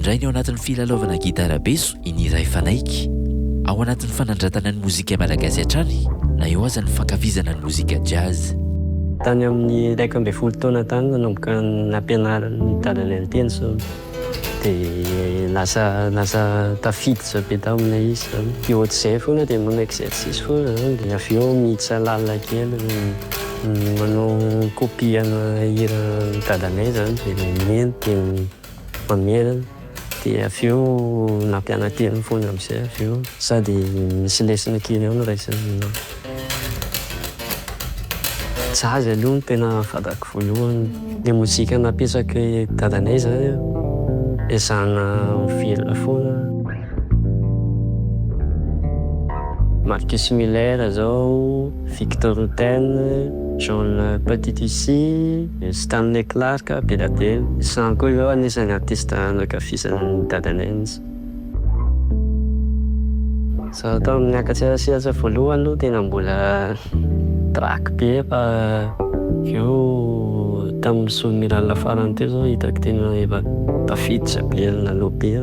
indray ny ao anatin'ny filalaovana gitara beso iniray fanaiky ao anatin'ny fanandratana ny mozika malagasy hatrany na eo aza ny fankafizana ny mozika jazz. Tany amin'ny 11 taona tany nanomboka nampianarany dadanay ny teny zao dia lasa tafiditra be tamina izy zany. Dia ohatr'izay foana dia manao exercice foana zany dia avy eo miditra lalina kely manao kopiana hira dadanay zany dia miheno dia mamela dia avy eo nampiana-teny foana amin'izay avy eo sady misy lesona kely eo no raisiny. Jazz aloha no tena fantako voalohany. Ilay mozika nampiasaky dadanay zany ezahana mivelona foana. Marcus Miller zao, Victor Rutten, John Patitucci, Stanley Clarke, Beladery. Samy koa io anisany artiste nankafizan'ny dadanay izy. Zaho tamin'ny niakatsirasiratra voalohany aloha tena mbola track be fa eo tamin'ny Somiral farany teo zao hitako tena efa tafiditra be naloha be.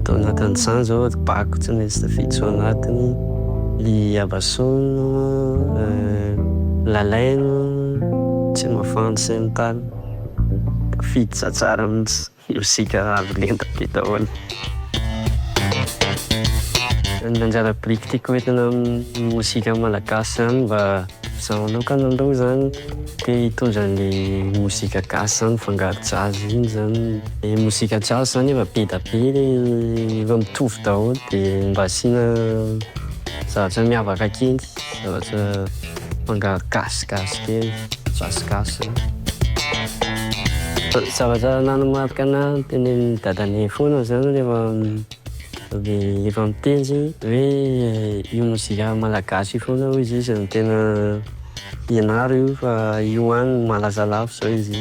Tao anatin'izany zao bako tsy maintsy tafiditra ao anatiny i Abasono, Lalaine, tsy mafanty sy ny tany. Tafiditra tsara mihitsy mozika avo lenta be daholo. Ny anjara biriky tiako entina amin'ny mozika malagasy zany mba zaho manokana aloha zany dia hitondra ny mozika gasy zany fangaro jazz iny zany. Ny mozika jazz zany efa be da be efa mitovy daholo dia mba asiana zavatra miavaka kely, zavatra fangaro gasigasy kely, jazz-gasy zany. Zavatra nanamarika anahy tenenin'ny dadanay foana zany rehefa mitendry hoe io mozika malagasy io foana hoy izy no tena ianaro io fa io any malaza lafo zao izy.